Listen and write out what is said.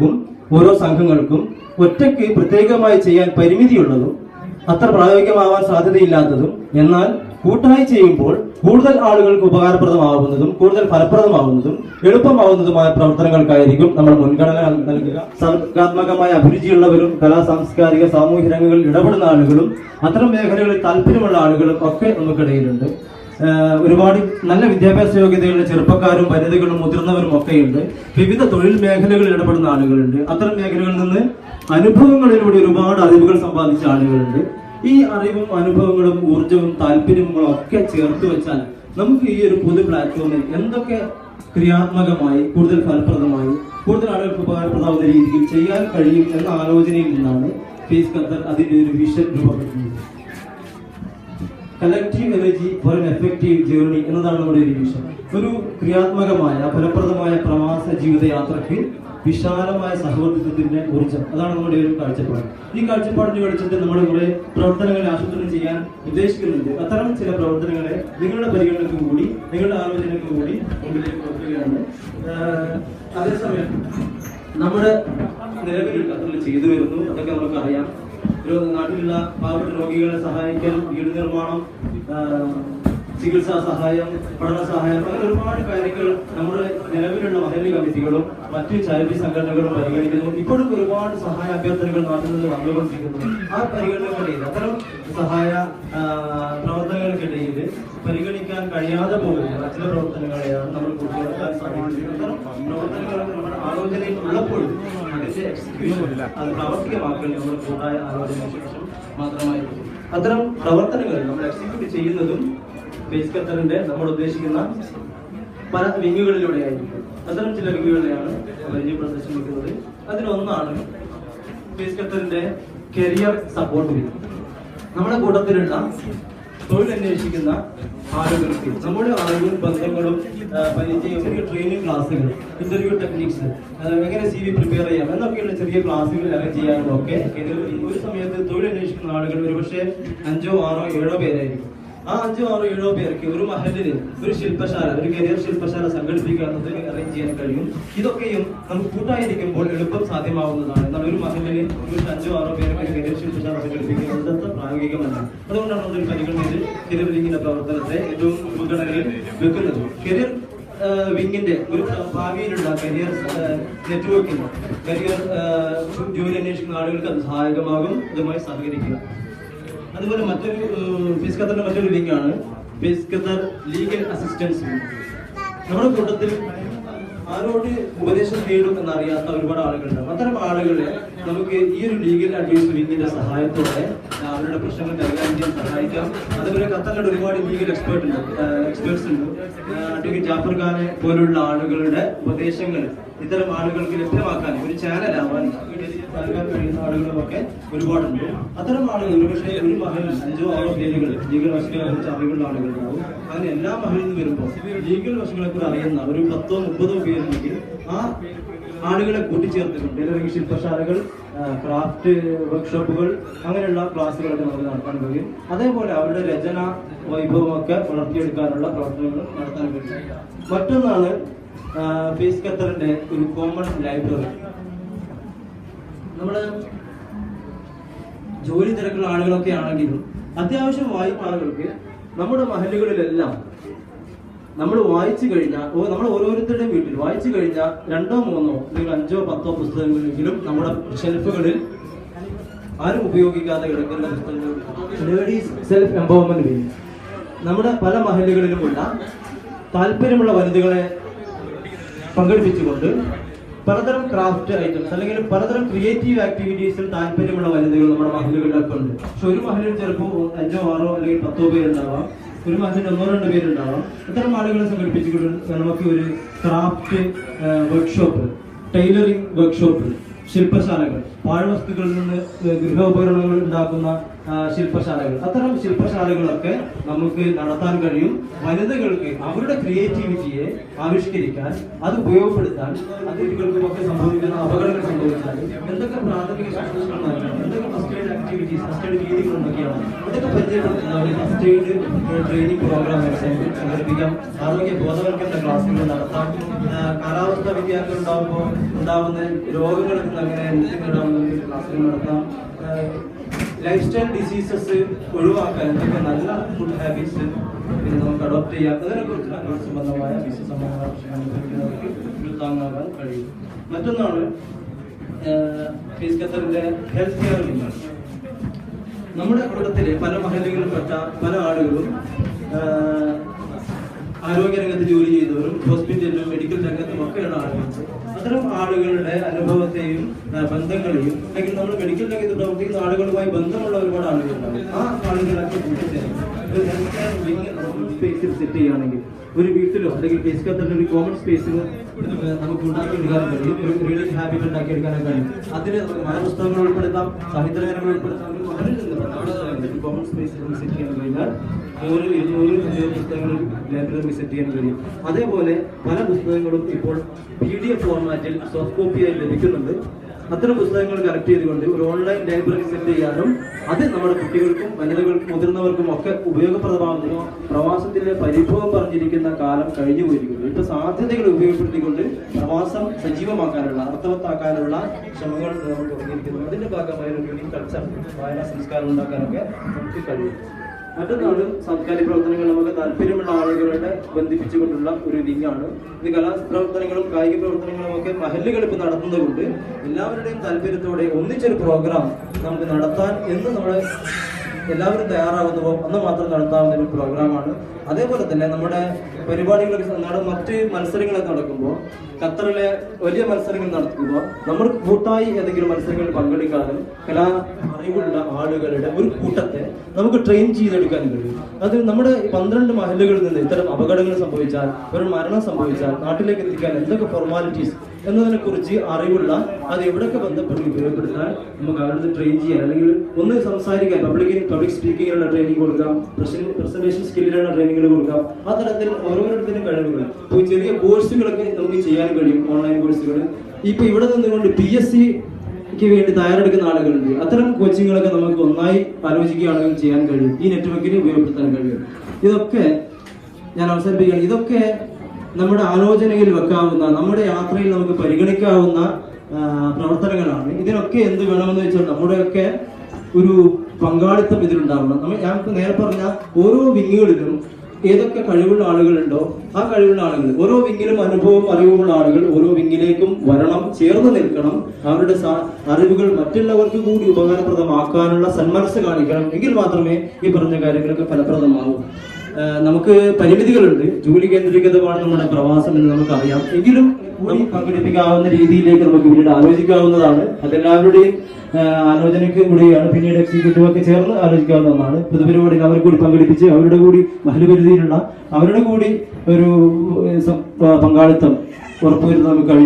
വ്യക്തികൾക്കും ഓരോ സംഘങ്ങൾക്കും ഒറ്റയ്ക്ക് പ്രത്യേകമായി ചെയ്യാൻ പരിമിതിയുള്ളതും അത്ര പ്രായോഗികമാവാൻ സാധ്യതയില്ലാത്തതും എന്നാൽ കൂട്ടായി ചെയ്യുമ്പോൾ കൂടുതൽ ആളുകൾക്ക് ഉപകാരപ്രദമാവുന്നതും കൂടുതൽ ഫലപ്രദമാവുന്നതും എളുപ്പമാവുന്നതുമായ പ്രവർത്തനങ്ങൾക്കായിരിക്കും നമ്മൾ മുൻഗണന നൽകുക. സർഗാത്മകമായ അഭിരുചിയുള്ളവരും സാംസ്കാരിക സാമൂഹ്യ രംഗങ്ങളിൽ ഇടപെടുന്ന ആളുകളും അത്തരം മേഖലകളിൽ താല്പര്യമുള്ള ആളുകളും ഒക്കെ നമുക്കിടയിലുണ്ട്. ഒരുപാട് നല്ല വിദ്യാഭ്യാസ യോഗ്യതയുള്ള ചെറുപ്പക്കാരും വനിതകളും മുതിർന്നവരും ഒക്കെയുണ്ട്. വിവിധ തൊഴിൽ മേഖലകളിൽ ഇടപെടുന്ന ആളുകളുണ്ട്. അത്തരം മേഖലകളിൽ നിന്ന് അനുഭവങ്ങളിലൂടെ ഒരുപാട് അറിവുകൾ സമ്പാദിച്ച ആളുകളുണ്ട്. ഈ അറിവും അനുഭവങ്ങളും ഊർജവും താല്പര്യങ്ങളും ഒക്കെ ചേർത്ത് വെച്ചാൽ നമുക്ക് ഈ ഒരു പൊതു പ്ലാറ്റ്ഫോമിൽ എന്തൊക്കെ ക്രിയാത്മകമായി കൂടുതൽ ഫലപ്രദമായി കൂടുതൽ ആളുകൾക്ക് ഉപകാരപ്രദമാവുന്ന രീതിയിൽ ചെയ്യാൻ കഴിയും എന്ന ആലോചനയിൽ നിന്നാണ് ഫേസ് ഖത്തർ അതിന്റെ ഒരു വിഷൻ രൂപപ്പെടുത്തുന്നത്. Collective energy for an effective journey എന്നതാണ് നമ്മുടെ ഒരു വിഷൻ. ഒരു ക്രിയാത്മകമായ ഫലപ്രദമായ പ്രവാസ ജീവിതയാത്രയ്ക്ക് വിശാലമായ സഹവർത്തിത്വത്തിന്റെ ഊർജ്ജം, അതാണ് നമ്മുടെ ഒരു കാഴ്ചപ്പാട്. ഈ കാഴ്ചപ്പാടിന് വെളിച്ചത്തിൽ നമ്മൾ കുറെ പ്രവർത്തനങ്ങളെ ആസൂത്രണം ചെയ്യാൻ ഉദ്ദേശിക്കുന്നുണ്ട്. അത്തരം ചില പ്രവർത്തനങ്ങളെ നിങ്ങളുടെ പരിഗണനയ്ക്ക് കൂടി നിങ്ങളുടെ ആലോചനയ്ക്ക് കൂടി മുമ്പിലേക്ക് വെക്കുകയാണ്. അതേസമയം നമ്മുടെ നിലവിൽ ഖത്തറിൽ ചെയ്തു വരുന്നു, അതൊക്കെ നമുക്കറിയാം. നാട്ടിലുള്ള പാവപ്പെട്ട രോഗികളെ സഹായിക്കൽ, വീട് നിർമ്മാണം, ചികിത്സാ സഹായം, പഠന സഹായം, അങ്ങനെ ഒരുപാട് കാര്യങ്ങൾ നമ്മുടെ നിലവിലുള്ള മഹല്ല് കമ്മിറ്റികളും മറ്റ് ചാരിറ്റി സംഘടനകളും പരിഗണിക്കുന്നു. ഇപ്പോഴും ഒരുപാട് സഹായ അഭ്യർത്ഥനകൾ നാട്ടിൽ നിന്ന് വന്നുകൊണ്ടിരിക്കുന്നു. ആ പരിഗണനകളിൽ അത്തരം സഹായ പ്രവർത്തനങ്ങൾക്കിടയിൽ പരിഗണിക്കാൻ കഴിയാതെ പോകുന്ന ചില പ്രവർത്തനങ്ങളെയാണ് നമ്മൾ കൂട്ടിയെടുക്കാൻ സാധിക്കുന്നത്. അത്തരം പ്രവർത്തനങ്ങൾ നമ്മുടെ ആലോചനയിൽ ഉള്ളപ്പോഴും അതിന്റെ എക്സിക്യൂഷൻ അത് പ്രാവർത്തികമാക്കൽ നമ്മൾ കൂട്ടായ ആലോചനയ്ക്ക് ശേഷം മാത്രമായിരിക്കും. അത്തരം പ്രവർത്തനങ്ങൾ നമ്മൾ എക്സിക്യൂട്ട് ചെയ്യുന്നതും ഫേസ് ഖത്തറിന്റെ നമ്മൾ ഉദ്ദേശിക്കുന്ന പല വിങ്ങുകളിലൂടെ ആയിരിക്കും. അത്തരം ചില വിങ്ങുകളെയാണ് പരിചയപ്പെടുത്തിക്കുന്നത്. അതിലൊന്നാണ് ഫേസ് ഖത്തറിന്റെ കരിയർ സപ്പോർട്ട് വിങ്. നമ്മുടെ കൂട്ടത്തിലുള്ള തൊഴിൽ അന്വേഷിക്കുന്ന ആളുകൾക്ക് നമ്മുടെ അറിവും ബന്ധങ്ങളും പരിചയം, ട്രെയിനിങ് ക്ലാസ്സുകൾ, ഇന്റർവ്യൂ ടെക്നിക്സ്, എങ്ങനെ CV പ്രിപ്പയർ ചെയ്യാം എന്നൊക്കെയുള്ള ചെറിയ ക്ലാസ്സുകൾ അറേഞ്ച് ചെയ്യാനും ഒക്കെ ഒരു സമയത്ത് തൊഴിൽ അന്വേഷിക്കുന്ന ആളുകൾ ഒരുപക്ഷെ 5, 6, 7 പേരായിരിക്കും. ആ 5, 6, 7 പേർക്ക് ഒരു മഹലിന് ഒരു ശില്പശാല, ഒരു കരിയർ ശില്പശാല സംഘടിപ്പിക്കുക എന്നത് അറേഞ്ച് ചെയ്യാൻ കഴിയും. ഇതൊക്കെയും നമുക്ക് കൂട്ടായിരിക്കുമ്പോൾ എളുപ്പം സാധ്യമാവുന്നതാണ്. എന്നാൽ ഒരു മഹലിന് ഒരു 5, 6 പേർക്ക് കരിയർ ശില്പശാല സംഘടിപ്പിക്കുന്നത് അത്ര പ്രായോഗികമല്ല. അതുകൊണ്ടാണ് നമ്മൾ പരിഗണനയിൽ കരിയർ വിങ്ങിന്റെ പ്രവർത്തനത്തെ ഏറ്റവും മുൻഗണനയിൽ വെക്കുന്നത്. കരിയർ വിങ്ങിന്റെ ഒരു ഭാവിയിലുള്ള കരിയർ നെറ്റ്വർക്കിംഗ്, കരിയർ ജോലി അന്വേഷിക്കുന്ന ആളുകൾക്ക് അത് സഹായകമാകും. അതുമായി സഹകരിക്കുക. അതുപോലെ മറ്റൊരു ഫേസ് ഖത്തറിന്റെ മറ്റൊരു വിങ്ങാണ് face Qatar legal assistance wing. നമ്മുടെ കൂട്ടത്തിൽ ആരോട് ഉപദേശം തേടും എന്നറിയാത്ത ഒരുപാട് ആളുകളുണ്ട്. അത്തരം ആളുകളെ നമുക്ക് ഈ ഒരു ലീഗൽ അഡ്വൈസ് വിങ്ങിന്റെ സഹായത്തോടെ അവരുടെ പ്രശ്നങ്ങൾ കൈകാര്യം ചെയ്യാൻ സഹായിക്കാം. അതുപോലെ ഖത്തറിന്റെ ഒരുപാട് ലീഗൽ എക്സ്പേർട്സ് ഉണ്ട്. അഡ്വക്കേറ്റ് ജാഫർ ഖാനെ പോലുള്ള ആളുകളുടെ ഉപദേശങ്ങൾ ഇത്തരം ആളുകൾക്ക് ലഭ്യമാക്കാൻ ഒരു ചാനലാവാൻ കഴിയുന്ന ആളുകളുമൊക്കെ ഒരുപാടുണ്ട്. അത്തരം ആളുകൾ ഒരുപക്ഷെ ഒരു മഹലിൽ 5, 6 പേരുകൾ ലീഗൽ വശങ്ങളെ കുറിച്ച് അറിവുള്ള ആളുകളുണ്ടാവും. അങ്ങനെ എല്ലാ മഹലിൽ നിന്ന് വരുമ്പോൾ ലീഗൽ വശങ്ങളെ കുറിച്ച് അറിയുന്ന ഒരു 10, 30 പേരുണ്ടെങ്കിൽ ആ ആളുകളെ കൂട്ടിച്ചേർത്തിട്ടുണ്ട് ടൈലറിംഗ് ശില്പശാലകൾ, ക്രാഫ്റ്റ് വർക്ക്ഷോപ്പുകൾ, അങ്ങനെയുള്ള ക്ലാസ്സുകളൊക്കെ നമുക്ക് നടത്താൻ കഴിയും. അതേപോലെ അവരുടെ രചന വൈഭവമൊക്കെ വളർത്തിയെടുക്കാനുള്ള പ്രവർത്തനങ്ങൾ നടത്താൻ കഴിയും. മറ്റൊന്നാണ് ഫേസ് ഖത്തറിന്റെ ഒരു കോമൺ ലൈബ്രറി. നമ്മുടെ ജോലി തിരക്കുള്ള ആളുകളൊക്കെ ആണെങ്കിലും അത്യാവശ്യം വായിക്കുന്ന ആളുകൾക്ക് നമ്മുടെ മഹല്ലുകളിലെല്ലാം നമ്മൾ വായിച്ചു കഴിഞ്ഞാൽ, നമ്മൾ ഓരോരുത്തരുടെയും വീട്ടിൽ വായിച്ചു കഴിഞ്ഞാൽ 2, 3 അല്ലെങ്കിൽ 5, 10 പുസ്തകങ്ങളെങ്കിലും നമ്മുടെ ഷെൽഫുകളിൽ ആരും ഉപയോഗിക്കാതെ കിടക്കുന്ന പുസ്തകങ്ങൾ. ലേഡീസ് സെൽഫ് എംപവർമെന്റ് വിങ് നമ്മുടെ പല മഹല്ലുകളിലുമുള്ള താല്പര്യമുള്ള വനിതകളെ പങ്കെടുപ്പിച്ചുകൊണ്ട് പലതരം ക്രാഫ്റ്റ് ഐറ്റംസ് അല്ലെങ്കിൽ പലതരം ക്രിയേറ്റീവ് ആക്ടിവിറ്റീസിൽ താല്പര്യമുള്ള വനിതകൾ നമ്മുടെ മഹല്ലുകളിലൊക്കെ ഉണ്ട്. പക്ഷെ ഒരു മഹലിൽ ചിലപ്പോൾ 5, 6 അല്ലെങ്കിൽ 10 പേരുണ്ടാവാം, ഒരു മഹലിൽ 1, 2 പേരുണ്ടാവാം. ഇത്തരം ആളുകളെ സംഘടിപ്പിച്ചുകൊണ്ട് നമുക്ക് ഒരു ക്രാഫ്റ്റ് വർക്ക്ഷോപ്പ്, ടൈലറിംഗ് വർക്ക്ഷോപ്പ്, ശില്പശാലകൾ, പാഴ്വസ്തുക്കളിൽ നിന്ന് ഗൃഹോപകരണങ്ങൾ ഉണ്ടാക്കുന്ന ശില്പശാലകൾ, അത്തരം ശില്പശാലകളൊക്കെ നമുക്ക് നടത്താൻ കഴിയും. വനിതകൾക്ക് അവരുടെ ക്രിയേറ്റിവിറ്റിയെ ആവിഷ്കരിക്കാൻ, അത് ഉപയോഗപ്പെടുത്താൻ, അതിഥികൾക്കുമൊക്കെ സംഭവിക്കുന്ന അപകടങ്ങൾ സംഭവിച്ചാൽ എന്തൊക്കെ പ്രാഥമിക ശുശ്രൂഷകൾ നൽകണം, എന്തൊക്കെ first aid activity activities, first aid രീതികൾ എന്തൊക്കെയാണ്, ഇതൊക്കെ പരിചയപ്പെടുത്തുന്ന ഒരു ഫസ്റ്റ് എയ്ഡ് ട്രെയിനിങ് പ്രോഗ്രാം സംഘടിപ്പിക്കാം. ആരോഗ്യ ബോധവൽക്കരണ ക്ലാസ്സുകൾ നടത്താം. കാലാവസ്ഥാ വ്യതിയാനം ഉണ്ടാവുന്ന രോഗങ്ങളിൽ നിന്ന് അങ്ങനെ മുക്തി ക്ലാസ്സുകൾ നടത്താം. ലൈഫ് സ്റ്റൈൽ ഡിസീസസ് ഒഴിവാക്കാൻ എന്തൊക്കെ നല്ല ഫുഡ് ഹാബിറ്റ്സ് നമുക്ക് അഡോപ്റ്റ് ചെയ്യാം, അതിനെക്കുറിച്ച് ആരോഗ്യ സംബന്ധമായ വിശ്വസംബന്ധമായ പ്രശ്നങ്ങൾക്ക് താങ്ങാകാൻ കഴിയും. മറ്റൊന്നാണ് ഫീസ് ഖത്തറിന്റെ ഹെൽത്ത് കെയർ വിങ്. നമ്മുടെ കൂട്ടത്തിലെ പല മഹലുകളിൽപ്പെട്ട പല ആളുകളും ആരോഗ്യരംഗത്ത് ജോലി ചെയ്തവരും ഹോസ്പിറ്റലിലും മെഡിക്കൽ രംഗത്തും ഒക്കെയുള്ള ആളുകൾ. അത്തരം ആളുകളുടെ അനുഭവത്തെയും ബന്ധങ്ങളെയും, അല്ലെങ്കിൽ നമ്മൾ മെഡിക്കൽ രംഗത്ത് പ്രവർത്തിക്കുന്ന ആളുകളുമായി ബന്ധമുള്ള ഒരുപാട് ആളുകളുണ്ടാവും. ആ ആളുകളൊക്കെ ഒരു ഹെൽത്ത് കെയർ വിങ് സ്പേസിൽ സെറ്റ് ചെയ്യുകയാണെങ്കിൽ, ഒരു വീട്ടിലോ അല്ലെങ്കിൽ ഫീസ് ഖത്തറിന്റെ ഒരു കോമൺ സ്പേസിൽ നമുക്ക് ഉണ്ടാക്കിയെടുക്കാൻ കഴിയും. ഒരു റീഡിംഗ് ഹാബിറ്റ് ഉണ്ടാക്കിയെടുക്കാനും കഴിയും. അതിൽ നമുക്ക് മലപുസ്തകങ്ങൾ ഉൾപ്പെടുത്താം, സാഹിത്യരചനകൾ ഉൾപ്പെടുത്താം. കോമൺ സ്പേസിൽ സെറ്റ് ചെയ്യാൻ കഴിഞ്ഞാൽ 100-200 പുസ്തകങ്ങൾ ലൈബ്രറി സെറ്റ് ചെയ്യാൻ കഴിയും. അതേപോലെ പല പുസ്തകങ്ങളും ഇപ്പോൾ PDF ഫോർമാറ്റിൽ സോഫ്റ്റ് കോപ്പിയായി ലഭിക്കുന്നുണ്ട്. അത്തരം പുസ്തകങ്ങൾ കളക്ട് ചെയ്തുകൊണ്ട് ഒരു ഓൺലൈൻ ലൈബ്രറി സെറ്റ് ചെയ്യാനും അത് നമ്മുടെ കുട്ടികൾക്കും വനിതകൾക്കും മുതിർന്നവർക്കും ഒക്കെ ഉപയോഗപ്രദമാകുന്നു. പ്രവാസത്തിലെ പരിഭവം പറഞ്ഞിരിക്കുന്ന കാലം കഴിഞ്ഞു പോയിരിക്കുന്നു. ഇപ്പൊ സാധ്യതകൾ ഉപയോഗപ്പെടുത്തിക്കൊണ്ട് പ്രവാസം സജീവമാക്കാനുള്ള, അർത്ഥവത്താക്കാനുള്ള ശ്രമങ്ങൾ നമ്മൾ തുടങ്ങിയിരിക്കുന്നു. അതിന്റെ ഭാഗമായ ഒരു യൂണിക് കൾച്ചർ, വായനാ സംസ്കാരം ഉണ്ടാക്കാനൊക്കെ നമുക്ക് കഴിയും. മറ്റൊന്നാണ് സാംസ്കാരിക പ്രവർത്തനങ്ങൾ. നമുക്ക് താല്പര്യമുള്ള ആളുകളുടെ ബന്ധിപ്പിച്ചുകൊണ്ടുള്ള ഒരു വിങ്ങാണ് ഇത്. കലാപ്രവർത്തനങ്ങളും കായിക പ്രവർത്തനങ്ങളും ഒക്കെ മഹല്ലുകൾ ഇപ്പൊ നടത്തുന്നതുകൊണ്ട് എല്ലാവരുടെയും താല്പര്യത്തോടെ ഒന്നിച്ചൊരു പ്രോഗ്രാം നമുക്ക് നടത്താൻ എന്ന് നമ്മൾ എല്ലാവരും തയ്യാറാകുന്നുവോ അന്ന് മാത്രം നടത്താവുന്ന ഒരു പ്രോഗ്രാമാണ്. അതേപോലെ തന്നെ നമ്മുടെ പരിപാടികളൊക്കെ മറ്റ് മത്സരങ്ങളൊക്കെ നടക്കുമ്പോൾ, ഖത്തറിലെ വലിയ മത്സരങ്ങൾ നടത്തുമ്പോൾ നമ്മൾ കൂട്ടായി ഏതെങ്കിലും മത്സരങ്ങളിൽ പങ്കെടുക്കാനും കലാ അറിവുള്ള ആളുകളുടെ ഒരു കൂട്ടത്തെ നമുക്ക് ട്രെയിൻ ചെയ്തെടുക്കാൻ കഴിയും. അത് നമ്മുടെ 12 മഹല്ലുകളിൽ നിന്ന് ഇത്തരം അപകടങ്ങൾ സംഭവിച്ചാൽ, ഒരു മരണം സംഭവിച്ചാൽ നാട്ടിലേക്ക് എത്തിക്കാൻ എന്തൊക്കെ ഫോർമാലിറ്റീസ് എന്നതിനെ കുറിച്ച് അറിവുള്ള, അത് എവിടെയൊക്കെ ബന്ധപ്പെട്ട് ഉപയോഗപ്പെടുത്താൻ നമുക്ക് അവരുടെ ട്രെയിൻ ചെയ്യാൻ, അല്ലെങ്കിൽ ഒന്ന് സംസാരിക്കാൻ, പബ്ലിക് സ്പീക്കിങ്ങിനുള്ള ട്രെയിനിങ് കൊടുക്കാം, പ്രസന്റേഷൻ സ്കില്ലിനുള്ള ട്രെയിനിങ്ങുകൾ കൊടുക്കാം. ആ തരത്തിൽ ഓരോരുത്തരും കഴിവുകൾ ഇപ്പോൾ ചെറിയ കോഴ്സുകളൊക്കെ നമുക്ക് ചെയ്യാൻ കഴിയും. ഓൺലൈൻ കോഴ്സുകൾ ഇപ്പൊ ഇവിടെ നിന്നുകൊണ്ട് PSCക്ക് വേണ്ടി തയ്യാറെടുക്കുന്ന ആളുകളുണ്ട്. അത്തരം കോച്ചിങ്ങുകളൊക്കെ നമുക്ക് ഒന്നായി ആലോചിക്കുകയാണെങ്കിൽ ചെയ്യാൻ കഴിയും. ഈ നെറ്റ്വർക്കിന് ഉപയോഗപ്പെടുത്താൻ കഴിയും. ഇതൊക്കെ ഞാൻ അവസാനിപ്പിക്കുകയാണ്. ഇതൊക്കെ നമ്മുടെ ആലോചനയിൽ വെക്കാവുന്ന, നമ്മുടെ യാത്രയിൽ നമുക്ക് പരിഗണിക്കാവുന്ന പ്രവർത്തനങ്ങളാണ്. ഇതിനൊക്കെ എന്ത് വേണമെന്ന് വെച്ചാൽ നമ്മുടെയൊക്കെ ഒരു പങ്കാളിത്തം ഇതിലുണ്ടാവണം. ഞാൻ നേരെ പറഞ്ഞ ഓരോ വിങ്ങുകളിലും ഏതൊക്കെ കഴിവുള്ള ആളുകളുണ്ടോ ആ കഴിവുള്ള ആളുകൾ, ഓരോ വിങ്ങിലും അനുഭവം അറിവുള്ള ആളുകൾ ഓരോ വിങ്ങിലേക്കും വരണം, ചേർന്ന് നിൽക്കണം. അവരുടെ അറിവുകൾ മറ്റുള്ളവർക്ക് കൂടി ഉപകാരപ്രദമാക്കാനുള്ള സന്മനസ് കാണിക്കണം. എങ്കിൽ മാത്രമേ ഈ പറഞ്ഞ കാര്യങ്ങളൊക്കെ ഫലപ്രദമാകൂ. നമുക്ക് പരിമിതികളുണ്ട്. ജോലി കേന്ദ്രീകൃതമാണ് നമ്മുടെ പ്രവാസം എന്ന് നമുക്കറിയാം. എങ്കിലും കൂടി പങ്കെടുപ്പിക്കാവുന്ന രീതിയിലേക്ക് നമുക്ക് പിന്നീട് ആലോചിക്കാവുന്നതാണ്. അതെല്ലാവരുടെയും ആലോചനയ്ക്ക് കൂടിയാണ്. പിന്നീട് എക്സിക്യൂട്ടീവ് ഒക്കെ ചേർന്ന് ആലോചിക്കാവുന്ന ഒന്നാണ്. പൊതുപരിപാടികൾ അവരെ കൂടി പങ്കെടുപ്പിച്ച് അവരുടെ കൂടി മഹല്ല് പരിധിയിലുള്ള അവരുടെ കൂടി ഒരു പങ്കാളിത്തം ഉറപ്പുവരുത്താൻ നമുക്ക് കഴിയും.